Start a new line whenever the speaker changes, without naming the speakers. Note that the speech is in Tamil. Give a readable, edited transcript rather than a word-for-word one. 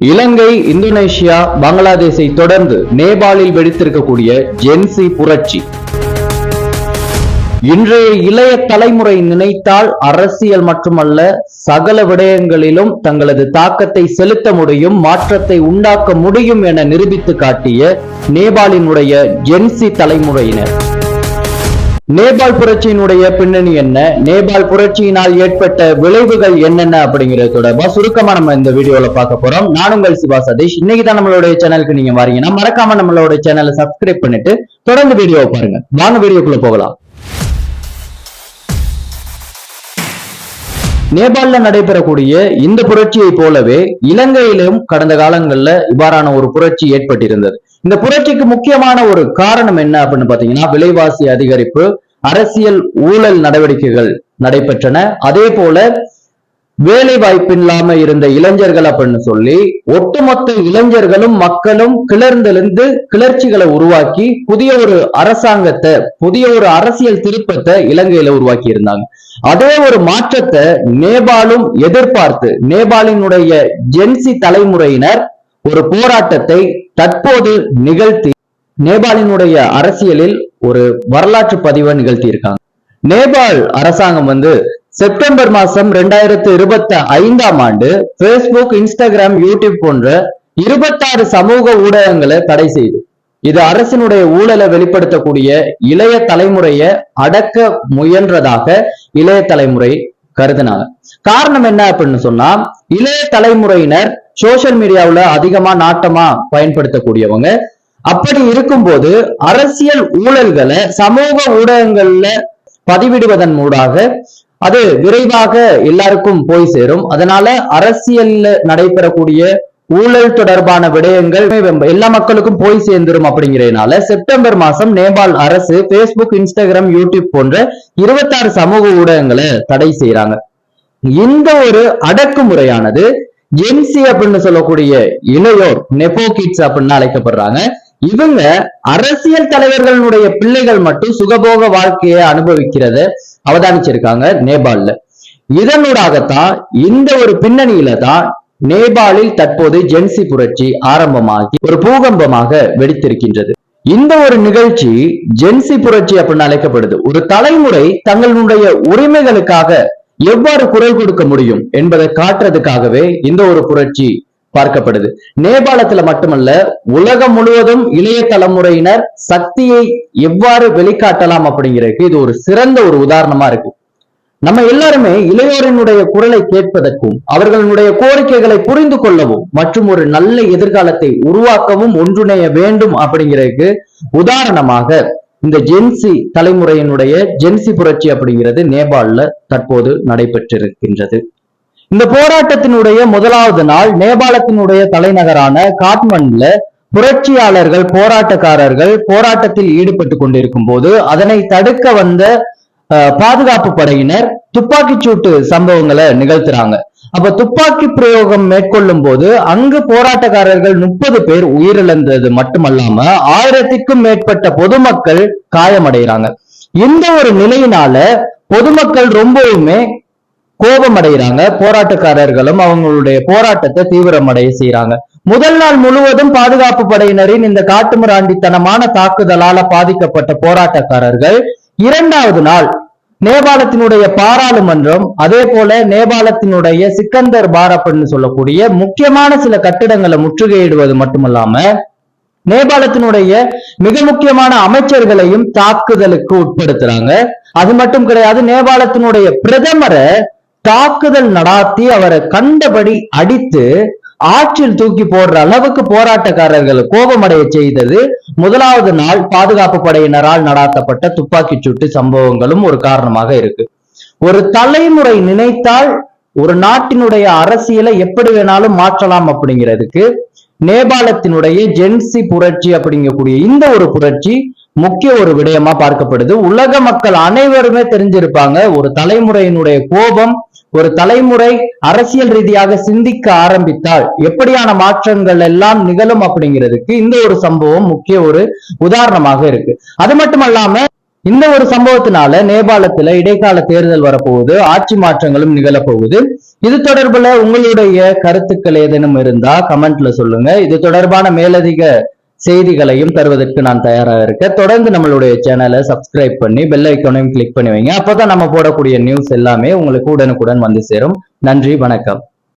இலங்கை, இந்தோனேஷியா, பங்களாதேஷை தொடர்ந்து நேபாளில் வெடித்திருக்கக்கூடிய ஜென்சி புரட்சி இன்றைய இளைய தலைமுறை நினைத்தால் அரசியல் மட்டுமல்ல சகல விடயங்களிலும் தங்களது தாக்கத்தை செலுத்த முடியும், மாற்றத்தை உண்டாக்க முடியும் என நிரூபித்து காட்டிய நேபாளினுடைய ஜென்சி தலைமுறையினர். நேபாள் புரட்சியினுடைய பின்னணி என்ன, நேபாள் புரட்சியினால் ஏற்பட்ட விளைவுகள் என்னென்ன அப்படிங்கிறது தொடர்பா சுருக்கமா நம்ம இந்த வீடியோல பார்க்க போறோம். நான் உங்கள் சிவா சதீஷ். இன்னைக்கு தான் நம்மளுடைய சேனலுக்கு நீங்க வரீங்கன்னா மறக்காம நம்மளோட சேனலை சப்ஸ்கிரைப் பண்ணிட்டு தொடர்ந்து வீடியோவை பாருங்க. வாங்க வீடியோக்குள்ள போகலாம். நேபாளில நடைபெறக்கூடிய இந்த புரட்சியை போலவே இலங்கையிலும் கடந்த காலங்கள்ல இவ்வாறான ஒரு புரட்சி ஏற்பட்டிருந்தது. இந்த புரட்சிக்கு முக்கியமான ஒரு காரணம் என்ன அப்படின்னு பாத்தீங்கன்னா, விலைவாசி அதிகரிப்பு, அரசியல் ஊழல் நடவடிக்கைகள் நடைபெற்றன. அதே போல வேலை வாய்ப்பு இல்லாம இருந்த இளைஞர்கள் அப்படின்னு சொல்லி ஒட்டுமொத்த இளைஞர்களும் மக்களும் கிளர்ந்தெழுந்து கிளர்ச்சிகளை உருவாக்கி புதிய ஒரு அரசாங்கத்தை, புதிய ஒரு அரசியல் திருப்பத்தை இலங்கையில உருவாக்கி இருந்தாங்க. அதே ஒரு மாற்றத்தை நேபாளும் எதிர்பார்த்து நேபாளினுடைய ஜென்சி தலைமுறையினர் ஒரு போராட்டத்தை தற்போது நிகழ்த்தி நேபாளினுடைய அரசியலில் ஒரு வரலாற்று பதிவை நிகழ்த்தி இருக்காங்க. நேபாள் அரசாங்கம் செப்டம்பர் மாசம் 2025 பேஸ்புக், இன்ஸ்டாகிராம், யூடியூப் போன்ற 26 சமூக ஊடகங்களை தடை செய்து இது அரசினுடைய ஊழலை வெளிப்படுத்தக்கூடிய இளைய தலைமுறையை அடக்க முயன்றதாக இளைய தலைமுறை கருதினாங்க. காரணம் என்ன அப்படின்னு சொன்னா, இளைய தலைமுறையினர் சோசியல் மீடியாவுல அதிகமா நாட்டமா பயன்படுத்தக்கூடியவங்க. அப்படி இருக்கும்போது அரசியல் ஊழல்களை சமூக ஊடகங்கள்ல பதிவிடுவதன் மூலமாக அது விரைவாக எல்லாருக்கும் போய் சேரும். அதனால அரசியல்ல நடைபெறக்கூடிய ஊழல் தொடர்பான விடயங்கள் எல்லா மக்களுக்கும் போய் சேர்ந்துரும். அப்படிங்கிறதுனால செப்டம்பர் மாசம் நேபாள் அரசு பேஸ்புக், இன்ஸ்டாகிராம், யூடியூப் போன்ற 26 சமூக ஊடகங்களை தடை செய்யறாங்க. இந்த ஒரு அடக்குமுறையானது ஜென்சி அப்படின்னு சொல்லக்கூடிய இளையோர், நெப்போ கிட்ஸ் அப்படின்னு அழைக்கப்படுறாங்க. இவங்க அரசியல் தலைவர்களுடைய பிள்ளைகள் மட்டும் சுகபோக வாழ்க்கையை அனுபவிக்கிறத அவதானிச்சிருக்காங்க நேபாள்ல. இதனூடாகத்தான் இந்த ஒரு பின்னணியில தான் நேபாளில் தற்போது ஜென்சி புரட்சி ஆரம்பமாகி ஒரு பூகம்பமாக வெடித்திருக்கின்றது. இந்த ஒரு நிகழ்ச்சி ஜென்சி புரட்சி அப்படின்னு அழைக்கப்படுது. ஒரு தலைமுறை தங்களுடைய உரிமைகளுக்காக எவ்வாறு குரல் கொடுக்க முடியும் என்பதை காட்டுறதுக்காகவே இந்த ஒரு புரட்சி பார்க்கப்படுது. நேபாளத்துல மட்டுமல்ல, உலகம் முழுவதும் இளைய தலைமுறையினர் சக்தியை எவ்வாறு வெளிக்காட்டலாம் அப்படிங்கிறதுக்கு இது ஒரு சிறந்த ஒரு உதாரணமா இருக்கு. நம்ம எல்லாருமே இளையோரினுடைய குரலை கேட்பதற்கும் அவர்களுடைய கோரிக்கைகளை புரிந்து கொள்ளவும் மற்றும் ஒரு நல்ல எதிர்காலத்தை உருவாக்கவும் ஒன்றிணைய வேண்டும் அப்படிங்கிறதுக்கு உதாரணமாக இந்த ஜென்சி தலைமுறையினுடைய ஜென்சி புரட்சி அப்படிங்கிறது நேபாள்ல தற்போது நடைபெற்றிருக்கின்றது. இந்த போராட்டத்தினுடைய முதலாவது நாள் நேபாளத்தினுடைய தலைநகரான காட்மண்டுல புரட்சியாளர்கள், போராட்டக்காரர்கள் போராட்டத்தில் ஈடுபட்டு கொண்டிருக்கும் போது அதனை தடுக்க வந்த பாதுகாப்பு படையினர் துப்பாக்கி சூட்டு சம்பவங்களை நிகழ்த்துறாங்க. அப்ப துப்பாக்கி பிரயோகம் மேற்கொள்ளும் போது அங்கு போராட்டக்காரர்கள் 30 பேர் உயிரிழந்தது மட்டுமல்லாம 1000க்கும் மேற்பட்ட பொதுமக்கள் காயமடைகிறாங்க. இந்த ஒரு நிலையினால பொதுமக்கள் ரொம்பவுமே கோபம் அடைகிறாங்க. போராட்டக்காரர்களும் அவங்களுடைய போராட்டத்தை தீவிரமடைய செய்யறாங்க. முதல் நாள் முழுவதும் பாதுகாப்பு படையினரின் இந்த காட்டுமிராண்டித்தனமான தாக்குதலால பாதிக்கப்பட்ட போராட்டக்காரர்கள் இரண்டாவது நாள் நேபாளத்தினுடைய பாராளுமன்றம், அதே போல நேபாளத்தினுடைய சிக்கந்தர் பார் அப்படின்னு சொல்லக்கூடிய முக்கியமான சில கட்டிடங்களை முற்றுகையிடுவது மட்டுமல்லாம நேபாளத்தினுடைய மிக முக்கியமான அமைச்சர்களையும் தாக்குதலுக்கு உட்படுத்துறாங்க. அது மட்டும் கிடையாது, நேபாளத்தினுடைய பிரதமரை தாக்குதல் நடாத்தி அவரை கண்டபடி அடித்து ஆற்றில் தூக்கி போடுற அளவுக்கு போராட்டக்காரர்கள் கோபமடைய செய்தது முதலாவது நாள் பாதுகாப்பு படையினரால் நடாத்தப்பட்ட துப்பாக்கி சூட்டு சம்பவங்களும் ஒரு காரணமாக இருக்கு. ஒரு தலைமுறை நினைத்தால் ஒரு நாட்டினுடைய அரசியலை எப்படி வேணாலும் மாற்றலாம் அப்படிங்கிறதுக்கு நேபாளத்தினுடைய ஜென்சி புரட்சி அப்படிங்கக்கூடிய இந்த ஒரு புரட்சி முக்கிய ஒரு விடயமா பார்க்கப்படுது. உலக மக்கள் அனைவருமே தெரிஞ்சிருப்பாங்க, ஒரு தலைமுறையினுடைய கோபம், ஒரு தலைமுறை அரசியல் ரீதியாக சிந்திக்க ஆரம்பித்தால் எப்படியான மாற்றங்கள் எல்லாம் நிகழும் அப்படிங்கிறதுக்கு இந்த ஒரு சம்பவம் முக்கிய ஒரு உதாரணமாக இருக்கு. அது மட்டுமல்லாம இந்த ஒரு சம்பவத்தினால நேபாளத்துல இடைக்கால தேர்தல் வரப்போகுது, ஆட்சி மாற்றங்களும் நிகழப்போகுது. இது தொடர்புல உங்களுடைய கருத்துக்கள் ஏதேனும் இருந்தா கமெண்ட்ல சொல்லுங்க. இது தொடர்பான மேலதிக செய்திகளையும் தருவதற்கு நான் தயாராக இருக்கேன். தொடர்ந்து நம்மளுடைய சேனலை சப்ஸ்கிரைப் பண்ணி பெல் ஐக்கானையும் கிளிக் பண்ணி வைங்க. அப்பதான் நம்ம போடக்கூடிய நியூஸ் எல்லாமே உங்களுக்கு உடனுக்குடன் வந்து சேரும். நன்றி, வணக்கம்.